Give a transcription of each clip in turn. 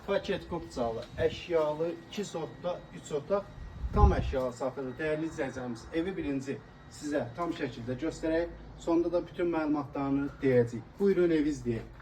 Paket kupçalı, əşyalı, 2 sotda, 3 otaq, tam əşyalı satılır. Dəyərli izləyicilərimiz, evi birinci sizə tam şəkildə göstərək. Sonda da bütün məlumatlarını deyəcəyik. Buyurun, evi izləyək.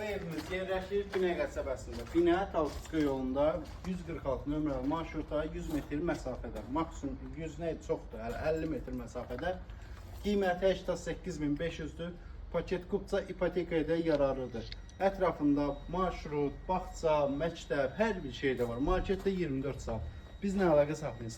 Bu evimiz yerləşir Güney qəsəbəsində. Binə Tavsiqa yolunda 146 nömrəli marşruta 100 metr məsafədə. Maksimum 100 nə çoxdur, 50 metr məsafədə. Qiyməti 88.500-dür. Paket kupça ipotekaya da yararlıdır. Ətrafında marşrut, bağça, məktəb, hər bir şey də var. Marketdə 24 saat. Bizlə əlaqə saxlayın.